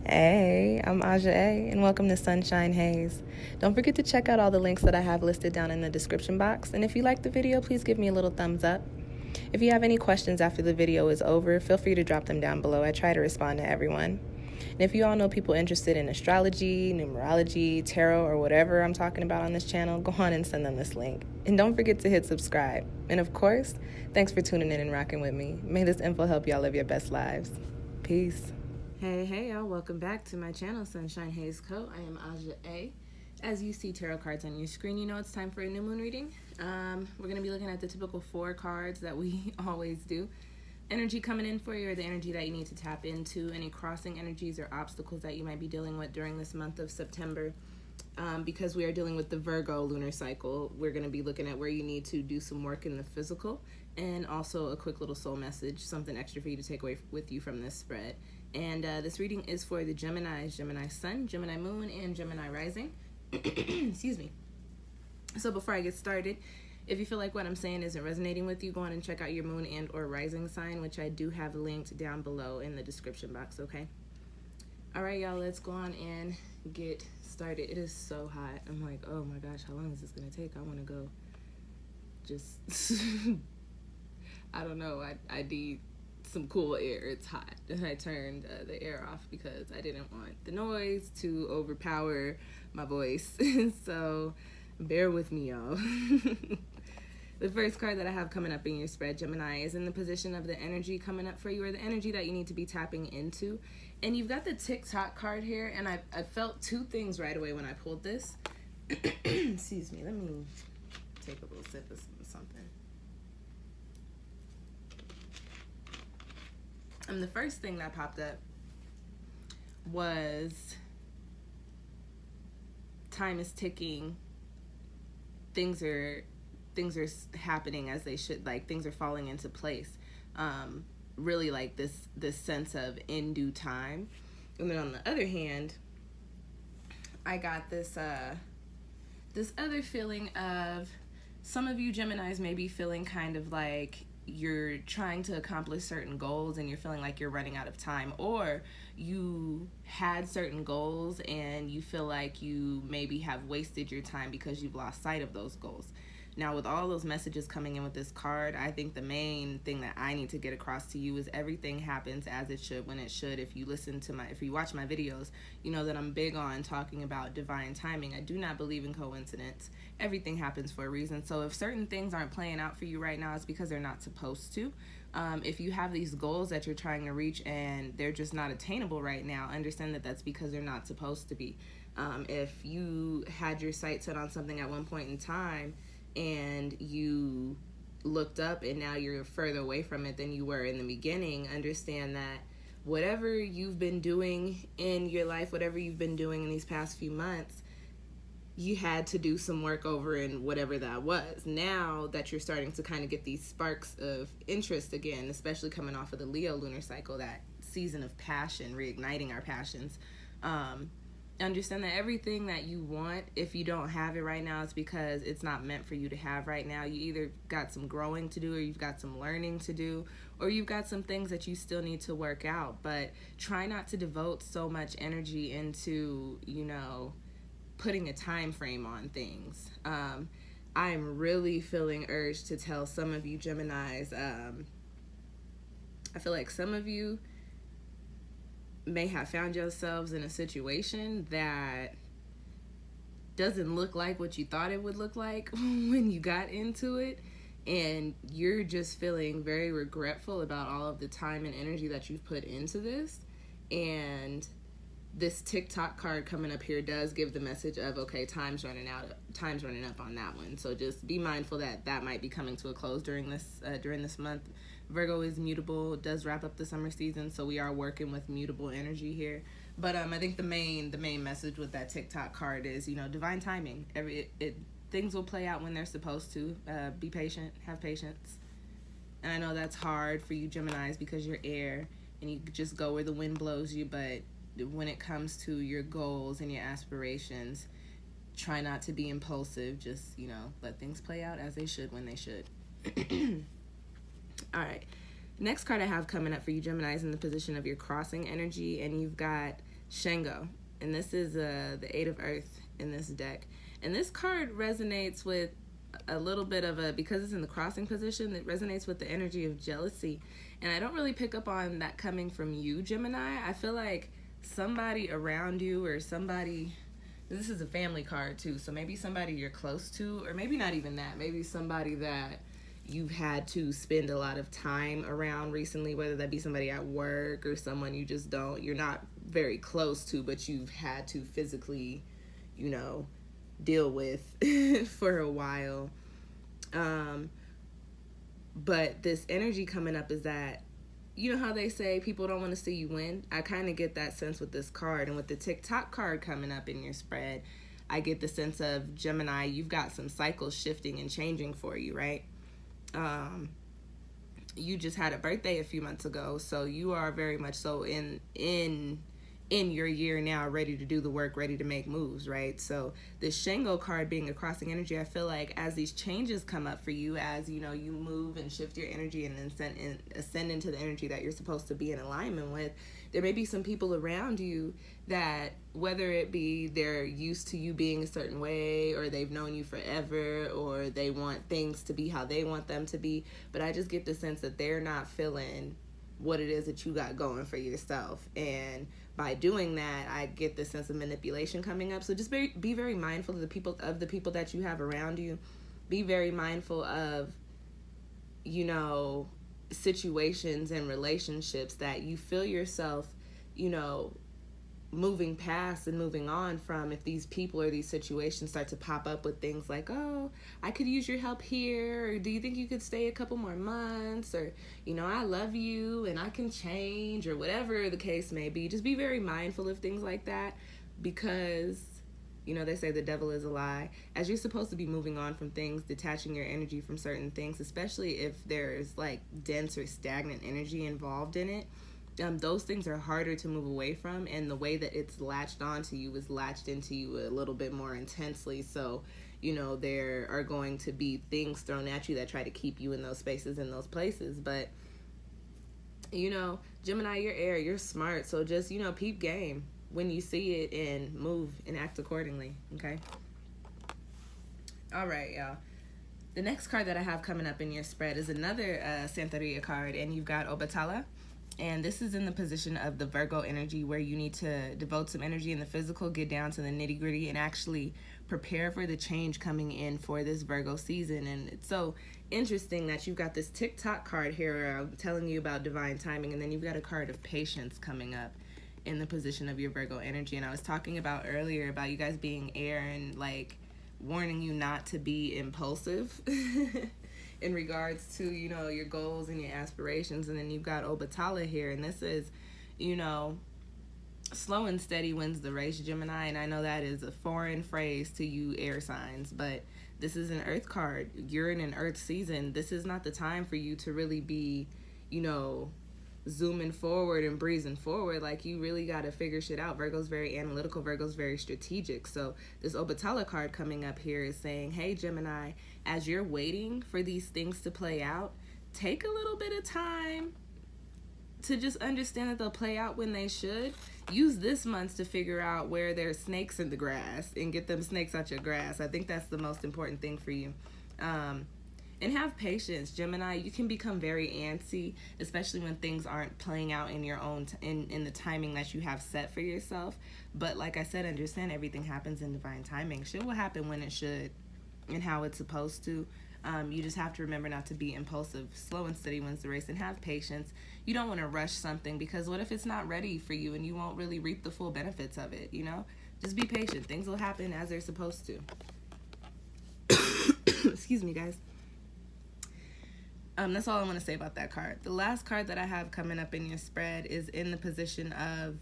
Hey, I'm Aja A, and welcome to Sunshine Haze. Don't forget to check out all the links that I have listed down in the description box, and if you like the video, please give me a little thumbs up. If you have any questions after the video is over, feel free to drop them down below. I try to respond to everyone. And if you all know people interested in astrology, numerology, tarot, or whatever I'm talking about on this channel, go on and send them this link. And don't forget to hit subscribe. And of course, thanks for tuning in and rocking with me. May this info help y'all live your best lives. Peace. Hey y'all, welcome back to my channel, SunshinehazeCo. I am Aja A. As you see tarot cards on your screen, you know it's time for a new moon reading. We're going to be looking at the typical 4 cards that we always do. Energy coming in for you, or the energy that you need to tap into, any crossing energies or obstacles that you might be dealing with during this month of September. Because we are dealing with the Virgo lunar cycle, we're going to be looking at where you need to do some work in the physical, and also a quick little soul message, something extra for you to take away with you from this spread. And this reading is for the Geminis, Gemini Sun, Gemini Moon, and Gemini Rising. Excuse me. So before I get started, if you feel like what I'm saying isn't resonating with you, go on and check out your moon and or rising sign, which I do have linked down below in the description box, okay? All right, y'all, let's go on and get started. It is so hot. I'm like, oh my gosh, how long is this going to take? I want to go just, I don't know. I need some cool air. It's hot. And I turned the air off because I didn't want the noise to overpower my voice. So bear with me, y'all. The first card that I have coming up in your spread, Gemini, is in the position of the energy coming up for you, or the energy that you need to be tapping into. And you've got the TikTok card here, and I felt 2 things right away when I pulled this. Excuse me, let me take a little sip of something. The first thing that popped up was time is ticking. Things are happening as they should. Like, things are falling into place. Really, like this sense of in due time. And then on the other hand, I got this other feeling of some of you Geminis may be feeling kind of like you're trying to accomplish certain goals and you're feeling like you're running out of time, or you had certain goals and you feel like you maybe have wasted your time because you've lost sight of those goals. Now, with all those messages coming in with this card, I think the main thing that I need to get across to you is everything happens as it should, when it should. If you watch my videos, you know that I'm big on talking about divine timing. I do not believe in coincidence. Everything happens for a reason. So if certain things aren't playing out for you right now, it's because they're not supposed to. If you have these goals that you're trying to reach and they're just not attainable right now, understand that that's because they're not supposed to be. If you had your sights set on something at one point in time and you looked up and now you're further away from it than you were in the beginning, understand that whatever you've been doing in your life, whatever you've been doing in these past few months, you had to do some work over in whatever that was. Now that you're starting to kind of get these sparks of interest again, especially coming off of the Leo lunar cycle, that season of passion, reigniting our passions, understand that everything that you want, if you don't have it right now, it's because it's not meant for you to have right now. You either got some growing to do, or you've got some learning to do, or you've got some things that you still need to work out. But try not to devote so much energy into, putting a time frame on things. I'm really feeling urged to tell some of you Geminis, I feel like some of you may have found yourselves in a situation that doesn't look like what you thought it would look like when you got into it, and you're just feeling very regretful about all of the time and energy that you've put into this. And this TikTok card coming up here does give the message of, okay, time's running up on that one. So just be mindful that might be coming to a close during this month. Virgo is mutable, does wrap up the summer season, so we are working with mutable energy here. But I think the main message with that TikTok card is, divine timing. Things will play out when they're supposed to. Be patient, have patience. And I know that's hard for you Geminis because you're air and you just go where the wind blows you, but when it comes to your goals and your aspirations, try not to be impulsive. Just, let things play out as they should when they should. All right. Next card I have coming up for you Geminis in the position of your crossing energy, and you've got Shango. And this is the Eight of Earth in this deck. And this card resonates with a little bit of a, because it's in the crossing position, it resonates with the energy of jealousy. And I don't really pick up on that coming from you, Gemini. I feel like somebody around you, or somebody, this is a family card too, so maybe somebody you're close to, or maybe not even that, maybe somebody that you've had to spend a lot of time around recently, whether that be somebody at work or someone you're not very close to, but you've had to physically, deal with for a while. But this energy coming up is that, you know how they say people don't want to see you win? I kind of get that sense with this card. And with the TikTok card coming up in your spread, I get the sense of, Gemini, you've got some cycles shifting and changing for you, right? You just had a birthday a few months ago, so you are very much so in your year now, ready to do the work, ready to make moves, right? So this Shango card being a crossing energy, I feel like as these changes come up for you, as you move and shift your energy and ascend into the energy that you're supposed to be in alignment with, there may be some people around you that, whether it be they're used to you being a certain way, or they've known you forever, or they want things to be how they want them to be, but I just get the sense that they're not feeling what it is that you got going for yourself. And by doing that, I get the sense of manipulation coming up. So just be very mindful of the people that you have around you. Be very mindful of, situations and relationships that you feel yourself, moving past and moving on from. If these people or these situations start to pop up with things like, oh, I could use your help here, or do you think you could stay a couple more months, or I love you and I can change, or whatever the case may be, just be very mindful of things like that, because they say the devil is a lie. As you're supposed to be moving on from things, detaching your energy from certain things, especially if there's like dense or stagnant energy involved in it, those things are harder to move away from, and the way that it's latched onto you is latched into you a little bit more intensely. So, there are going to be things thrown at you that try to keep you in those spaces, in those places. But, Gemini, you're air, you're smart. So just, peep game when you see it and move and act accordingly, okay? All right, y'all. The next card that I have coming up in your spread is another Santeria card, and you've got Obatala. And this is in the position of the Virgo energy, where you need to devote some energy in the physical, get down to the nitty gritty, and actually prepare for the change coming in for this Virgo season. And it's so interesting that you've got this TikTok card here telling you about divine timing, and then you've got a card of patience coming up in the position of your Virgo energy. And I was talking about earlier about you guys being air and like warning you not to be impulsive in regards to, your goals and your aspirations. And then you've got Obatala here, and this is, slow and steady wins the race, Gemini. And I know that is a foreign phrase to you air signs, but this is an earth card. You're in an earth season. This is not the time for you to really be, zooming forward and breezing forward. Like, you really got to figure shit out. Virgo's very analytical. Virgo's very strategic. So this Obatala card coming up here is saying, hey, Gemini, as you're waiting for these things to play out, take a little bit of time to just understand that they'll play out when they should. Use this month to figure out where there's snakes in the grass and get them snakes out your grass. I think that's the most important thing for you. And have patience, Gemini. You can become very antsy, especially when things aren't playing out in your own in the timing that you have set for yourself. But like I said, understand everything happens in divine timing. Shit will happen when it should and how it's supposed to. You just have to remember not to be impulsive. Slow and steady wins the race, and have patience. You don't want to rush something, because what if it's not ready for you and you won't really reap the full benefits of it, Just be patient. Things will happen as they're supposed to. Excuse me, guys. That's all I want to say about that card. The last card that I have coming up in your spread is in the position of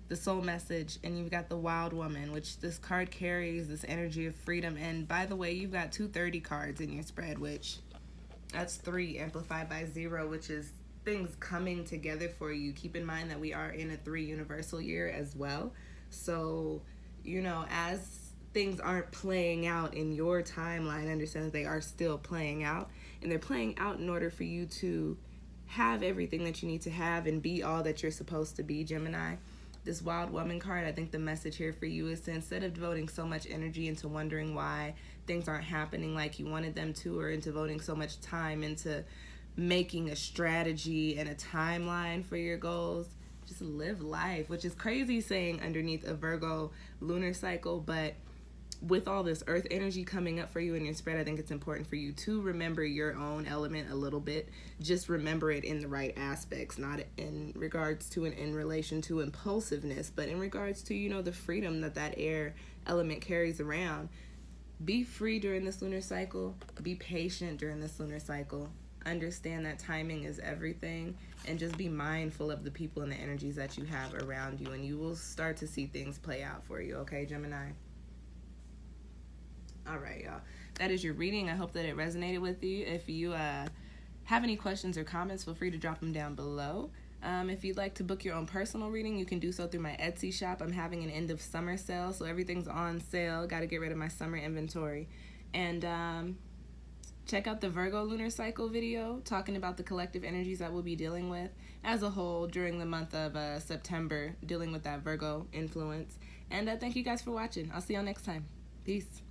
the soul message, and you've got the Wild Woman, which this card carries this energy of freedom. And by the way, you've got 230 cards in your spread, which that's 3 amplified by 0, which is things coming together for you. Keep in mind that we are in a 3 universal year as well. So, as things aren't playing out in your timeline, understand that they are still playing out. And they're playing out in order for you to have everything that you need to have and be all that you're supposed to be, Gemini. this Wild Woman card, I think the message here for you is to, instead of devoting so much energy into wondering why things aren't happening like you wanted them to, or into devoting so much time into making a strategy and a timeline for your goals, just live life, which is crazy saying underneath a Virgo lunar cycle, but with all this earth energy coming up for you in your spread, I think it's important for you to remember your own element a little bit. Just remember it in the right aspects, not in regards to and in relation to impulsiveness, but in regards to, you know, the freedom that that air element carries around. Be free during this lunar cycle. Be patient during this lunar cycle. Understand that timing is everything, and just be mindful of the people and the energies that you have around you, and you will start to see things play out for you, okay, Gemini? All right, y'all. That is your reading. I hope that it resonated with you. If you have any questions or comments, feel free to drop them down below. If you'd like to book your own personal reading, you can do so through my Etsy shop. I'm having an end of summer sale, so everything's on sale. Got to get rid of my summer inventory. And check out the Virgo lunar cycle video talking about the collective energies that we'll be dealing with as a whole during the month of September, dealing with that Virgo influence. And thank you guys for watching. I'll see y'all next time. Peace.